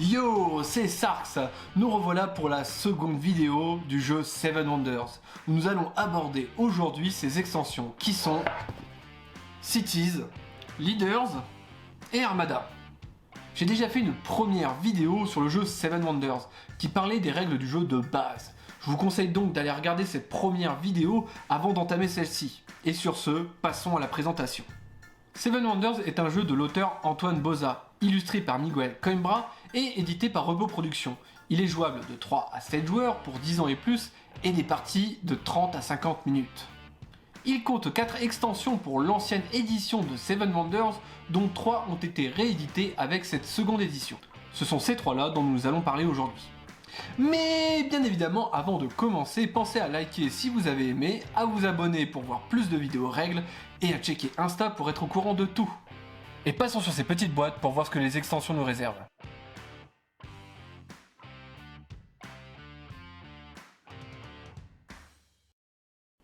Yo, c'est Sarx. Nous revoilà pour la seconde vidéo du jeu Seven Wonders, où nous allons aborder aujourd'hui ces extensions qui sont Cities, Leaders et Armada. J'ai déjà fait une première vidéo sur le jeu Seven Wonders qui parlait des règles du jeu de base. Je vous conseille donc d'aller regarder cette première vidéo avant d'entamer celle-ci. Et sur ce, passons à la présentation. Seven Wonders est un jeu de l'auteur Antoine Boza, illustré par Miguel Coimbra et édité par Rebeu Productions. Il est jouable de 3 à 7 joueurs pour 10 ans et plus et des parties de 30 à 50 minutes. Il compte 4 extensions pour l'ancienne édition de Seven Wonders, dont 3 ont été rééditées avec cette seconde édition. Ce sont ces 3 là dont nous allons parler aujourd'hui. Mais bien évidemment, avant de commencer, pensez à liker si vous avez aimé, à vous abonner pour voir plus de vidéos règles et à checker Insta pour être au courant de tout. Et passons sur ces petites boîtes pour voir ce que les extensions nous réservent.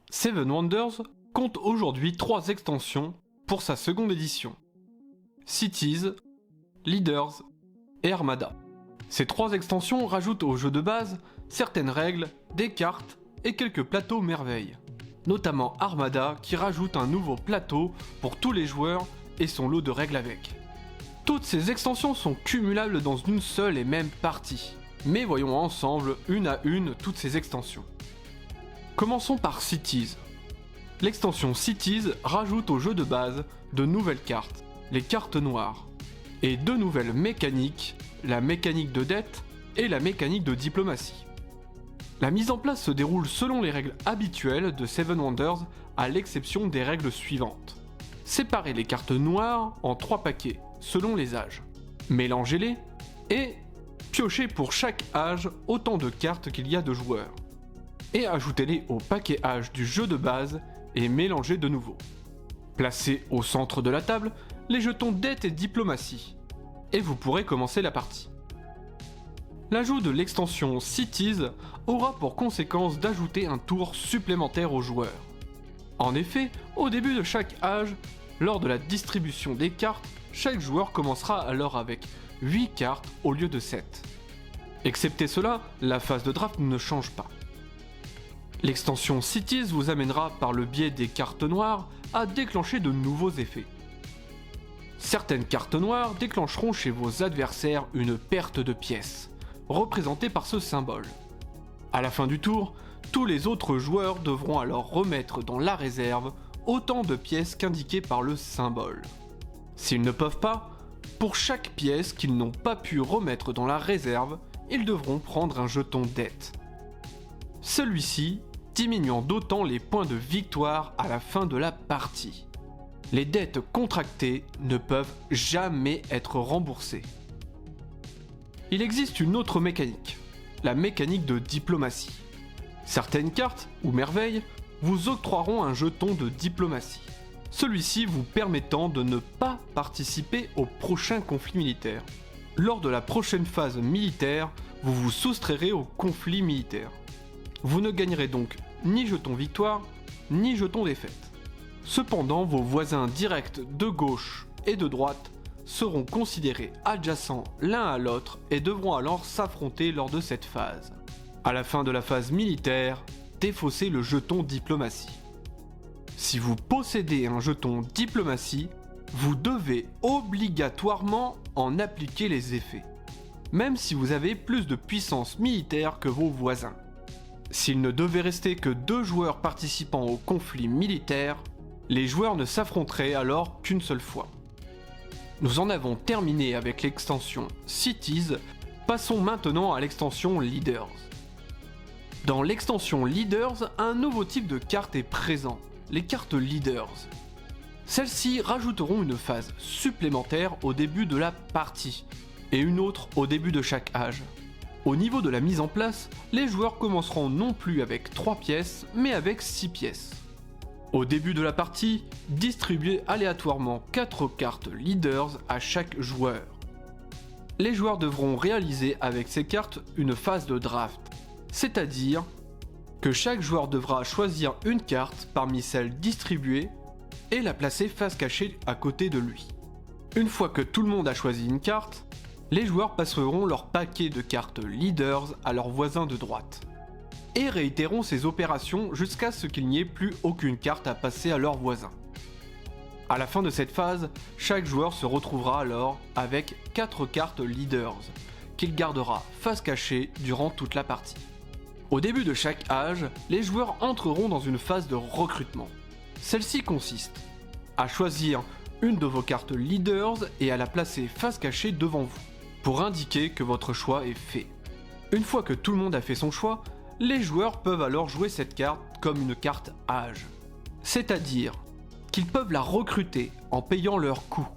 Seven Wonders compte aujourd'hui 3 extensions pour sa seconde édition. Cities, Leaders et Armada. Ces 3 extensions rajoutent au jeu de base certaines règles, des cartes et quelques plateaux merveilles. Notamment Armada qui rajoute un nouveau plateau pour tous les joueurs et son lot de règles avec. Toutes ces extensions sont cumulables dans une seule et même partie. Mais voyons ensemble une à une toutes ces extensions. Commençons par Cities. L'extension Cities rajoute au jeu de base de nouvelles cartes, les cartes noires, et 2 nouvelles mécaniques, la mécanique de dette et la mécanique de diplomatie. La mise en place se déroule selon les règles habituelles de Seven Wonders, à l'exception des règles suivantes. Séparez les cartes noires en 3 paquets, selon les âges. Mélangez-les et piochez pour chaque âge autant de cartes qu'il y a de joueurs. Et ajoutez-les au paquet âge du jeu de base et mélangez de nouveau. Placez au centre de la table les jetons dette et diplomatie. Et vous pourrez commencer la partie. L'ajout de l'extension Cities aura pour conséquence d'ajouter un tour supplémentaire aux joueurs. En effet, au début de chaque âge, lors de la distribution des cartes, chaque joueur commencera alors avec 8 cartes au lieu de 7. Excepté cela, la phase de draft ne change pas. L'extension Cities vous amènera par le biais des cartes noires à déclencher de nouveaux effets. Certaines cartes noires déclencheront chez vos adversaires une perte de pièces, représentée par ce symbole. À la fin du tour, tous les autres joueurs devront alors remettre dans la réserve autant de pièces qu'indiquées par le symbole. S'ils ne peuvent pas, pour chaque pièce qu'ils n'ont pas pu remettre dans la réserve, ils devront prendre un jeton dette. Celui-ci diminuant d'autant les points de victoire à la fin de la partie. Les dettes contractées ne peuvent jamais être remboursées. Il existe une autre mécanique, la mécanique de diplomatie. Certaines cartes, ou merveilles, vous octroieront un jeton de diplomatie. Celui-ci vous permettant de ne pas participer au prochain conflit militaire. Lors de la prochaine phase militaire, vous vous soustrairez au conflit militaire. Vous ne gagnerez donc ni jeton victoire, ni jeton défaite. Cependant, vos voisins directs de gauche et de droite seront considérés adjacents l'un à l'autre et devront alors s'affronter lors de cette phase. À la fin de la phase militaire, défaussez le jeton diplomatie. Si vous possédez un jeton diplomatie, vous devez obligatoirement en appliquer les effets, même si vous avez plus de puissance militaire que vos voisins. S'il ne devait rester que 2 joueurs participant au conflit militaire, les joueurs ne s'affronteraient alors qu'une seule fois. Nous en avons terminé avec l'extension Cities, passons maintenant à l'extension Leaders. Dans l'extension Leaders, un nouveau type de carte est présent, les cartes Leaders. Celles-ci rajouteront une phase supplémentaire au début de la partie, et une autre au début de chaque âge. Au niveau de la mise en place, les joueurs commenceront non plus avec 3 pièces, mais avec 6 pièces. Au début de la partie, distribuez aléatoirement 4 cartes Leaders à chaque joueur. Les joueurs devront réaliser avec ces cartes une phase de draft, c'est-à-dire que chaque joueur devra choisir une carte parmi celles distribuées et la placer face cachée à côté de lui. Une fois que tout le monde a choisi une carte, Les joueurs passeront leur paquet de cartes leaders à leurs voisins de droite, et réitéreront ces opérations jusqu'à ce qu'il n'y ait plus aucune carte à passer à leurs voisins. À la fin de cette phase, chaque joueur se retrouvera alors avec 4 cartes leaders, qu'il gardera face cachée durant toute la partie. Au début de chaque âge, les joueurs entreront dans une phase de recrutement. Celle-ci consiste à choisir une de vos cartes leaders et à la placer face cachée devant vous, pour indiquer que votre choix est fait. Une fois que tout le monde a fait son choix, les joueurs peuvent alors jouer cette carte comme une carte âge. C'est-à-dire qu'ils peuvent la recruter en payant leur coût,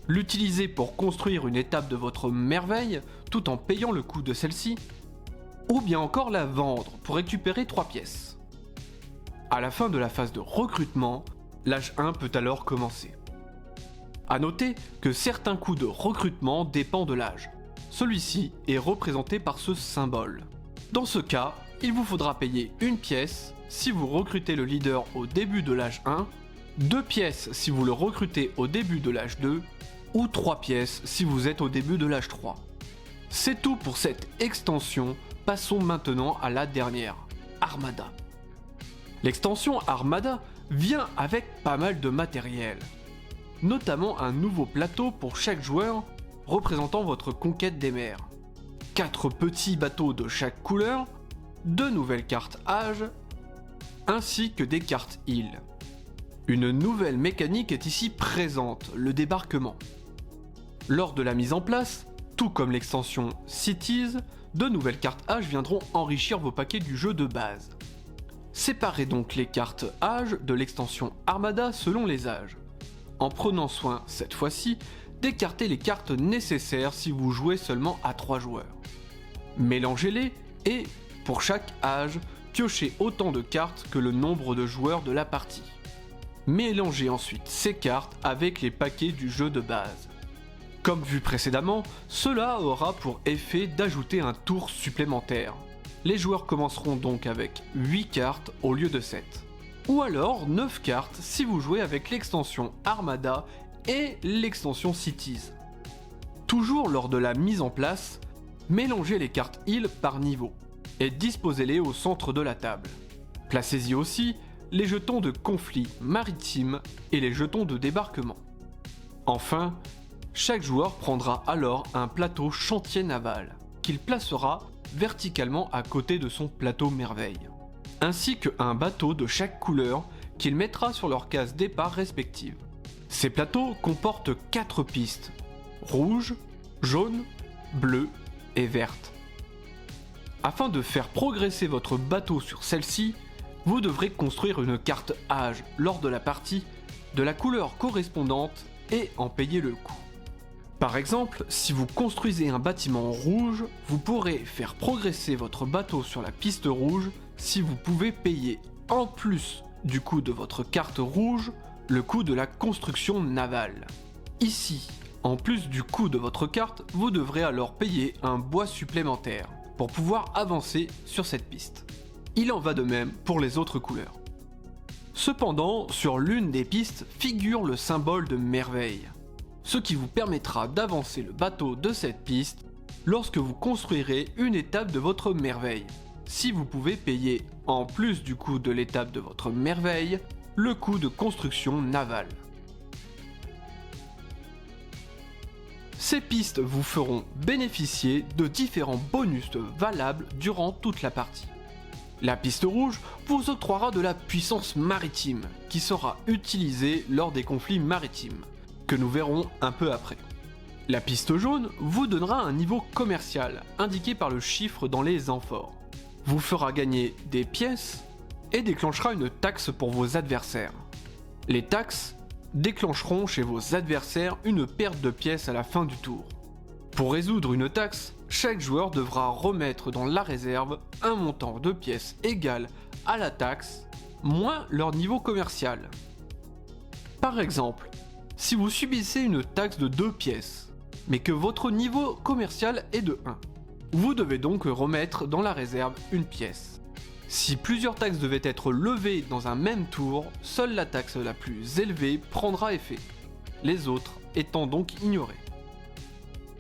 l'utiliser pour construire une étape de votre merveille tout en payant le coût de celle-ci, ou bien encore la vendre pour récupérer 3 pièces. À la fin de la phase de recrutement, l'âge 1 peut alors commencer. A noter que certains coûts de recrutement dépendent de l'âge. Celui-ci est représenté par ce symbole. Dans ce cas, il vous faudra payer 1 pièce si vous recrutez le leader au début de l'âge 1, 2 pièces si vous le recrutez au début de l'âge 2, ou 3 pièces si vous êtes au début de l'âge 3. C'est tout pour cette extension, passons maintenant à la dernière, Armada. L'extension Armada vient avec pas mal de matériel, notamment un nouveau plateau pour chaque joueur représentant votre conquête des mers, 4 petits bateaux de chaque couleur, 2 nouvelles cartes âge, ainsi que des cartes îles. Une nouvelle mécanique est ici présente, le débarquement. Lors de la mise en place, tout comme l'extension Cities, 2 nouvelles cartes âge viendront enrichir vos paquets du jeu de base. Séparez donc les cartes âge de l'extension Armada selon les âges, en prenant soin, cette fois-ci, d'écarter les cartes nécessaires si vous jouez seulement à 3 joueurs. Mélangez-les et, pour chaque âge, piochez autant de cartes que le nombre de joueurs de la partie. Mélangez ensuite ces cartes avec les paquets du jeu de base. Comme vu précédemment, cela aura pour effet d'ajouter un tour supplémentaire. Les joueurs commenceront donc avec 8 cartes au lieu de 7. Ou alors 9 cartes si vous jouez avec l'extension Armada et l'extension Cities. Toujours lors de la mise en place, mélangez les cartes îles par niveau et disposez-les au centre de la table. Placez-y aussi les jetons de conflit maritime et les jetons de débarquement. Enfin, chaque joueur prendra alors un plateau chantier naval qu'il placera verticalement à côté de son plateau merveille, ainsi qu'un bateau de chaque couleur qu'il mettra sur leur case départ respective. Ces plateaux comportent 4 pistes, rouge, jaune, bleu et verte. Afin de faire progresser votre bateau sur celle-ci, vous devrez construire une carte âge lors de la partie de la couleur correspondante et en payer le coût. Par exemple, si vous construisez un bâtiment rouge, vous pourrez faire progresser votre bateau sur la piste rouge si vous pouvez payer, en plus du coût de votre carte rouge, le coût de la construction navale. Ici, en plus du coût de votre carte, vous devrez alors payer un bois supplémentaire pour pouvoir avancer sur cette piste. Il en va de même pour les autres couleurs. Cependant, sur l'une des pistes figure le symbole de merveille, ce qui vous permettra d'avancer le bateau de cette piste lorsque vous construirez une étape de votre merveille, si vous pouvez payer, en plus du coût de l'étape de votre merveille, le coût de construction navale. Ces pistes vous feront bénéficier de différents bonus valables durant toute la partie. La piste rouge vous octroiera de la puissance maritime, qui sera utilisée lors des conflits maritimes, que nous verrons un peu après. La piste jaune vous donnera un niveau commercial, indiqué par le chiffre dans les amphores, vous fera gagner des pièces et déclenchera une taxe pour vos adversaires. Les taxes déclencheront chez vos adversaires une perte de pièces à la fin du tour. Pour résoudre une taxe, chaque joueur devra remettre dans la réserve un montant de pièces égal à la taxe, moins leur niveau commercial. Par exemple, si vous subissez une taxe de 2 pièces, mais que votre niveau commercial est de 1, vous devez donc remettre dans la réserve une pièce. Si plusieurs taxes devaient être levées dans un même tour, seule la taxe la plus élevée prendra effet, les autres étant donc ignorées.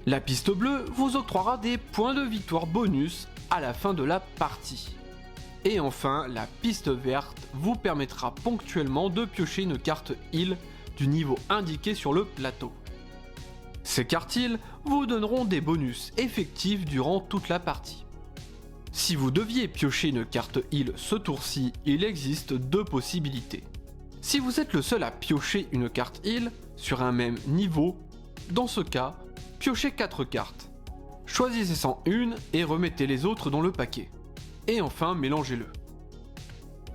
La piste bleue vous octroiera des points de victoire bonus à la fin de la partie. Et enfin, la piste verte vous permettra ponctuellement de piocher une carte heal du niveau indiqué sur le plateau. Ces cartes heal vous donneront des bonus effectifs durant toute la partie. Si vous deviez piocher une carte heal ce tour-ci, il existe deux possibilités. Si vous êtes le seul à piocher une carte heal sur un même niveau, dans ce cas, piochez 4 cartes. Choisissez-en une et remettez les autres dans le paquet. Et enfin, mélangez-le.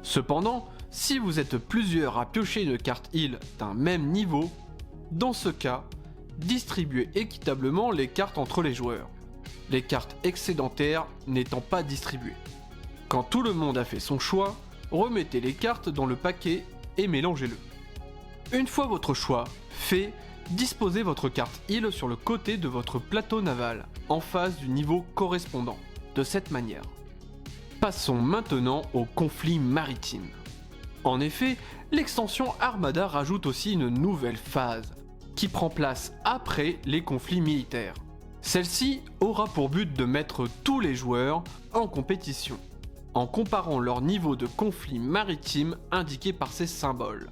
Cependant, si vous êtes plusieurs à piocher une carte heal d'un même niveau, dans ce cas, distribuez équitablement les cartes entre les joueurs, les cartes excédentaires n'étant pas distribuées. Quand tout le monde a fait son choix, remettez les cartes dans le paquet et mélangez-le. Une fois votre choix fait, disposez votre carte heal sur le côté de votre plateau naval, en face du niveau correspondant, de cette manière. Passons maintenant au conflit maritime. En effet, l'extension Armada rajoute aussi une nouvelle phase, qui prend place après les conflits militaires. Celle-ci aura pour but de mettre tous les joueurs en compétition, en comparant leur niveau de conflit maritime indiqué par ces symboles.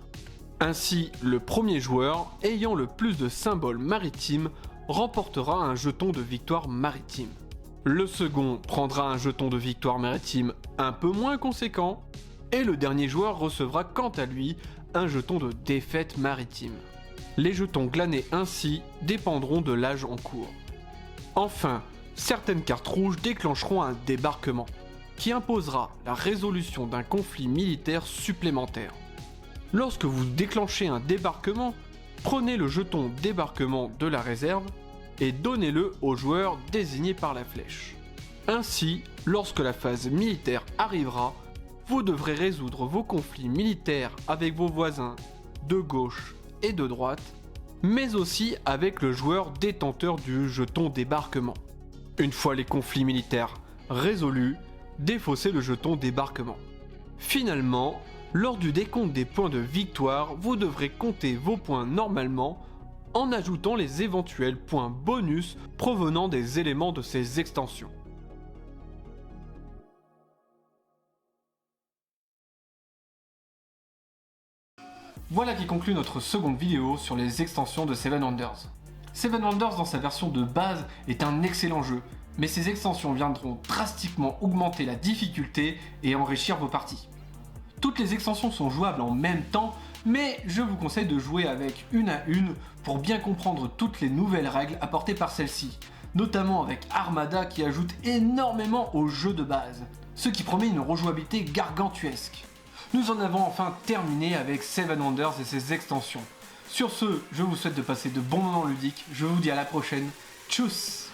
Ainsi, le premier joueur ayant le plus de symboles maritimes remportera un jeton de victoire maritime. Le second prendra un jeton de victoire maritime un peu moins conséquent, et le dernier joueur recevra quant à lui un jeton de défaite maritime. Les jetons glanés ainsi dépendront de l'âge en cours. Enfin, certaines cartes rouges déclencheront un débarquement, qui imposera la résolution d'un conflit militaire supplémentaire. Lorsque vous déclenchez un débarquement, prenez le jeton débarquement de la réserve et donnez-le au joueur désigné par la flèche. Ainsi, lorsque la phase militaire arrivera, vous devrez résoudre vos conflits militaires avec vos voisins de gauche et de droite, mais aussi avec le joueur détenteur du jeton débarquement. Une fois les conflits militaires résolus, défaussez le jeton débarquement. Finalement, lors du décompte des points de victoire, vous devrez compter vos points normalement en ajoutant les éventuels points bonus provenant des éléments de ces extensions. Voilà qui conclut notre seconde vidéo sur les extensions de Seven Wonders. Seven Wonders dans sa version de base est un excellent jeu, mais ces extensions viendront drastiquement augmenter la difficulté et enrichir vos parties. Toutes les extensions sont jouables en même temps, mais je vous conseille de jouer avec une à une pour bien comprendre toutes les nouvelles règles apportées par celle-ci, notamment avec Armada qui ajoute énormément au jeu de base, ce qui promet une rejouabilité gargantuesque. Nous en avons enfin terminé avec Seven Wonders et ses extensions. Sur ce, je vous souhaite de passer de bons moments ludiques, je vous dis à la prochaine, tchuss!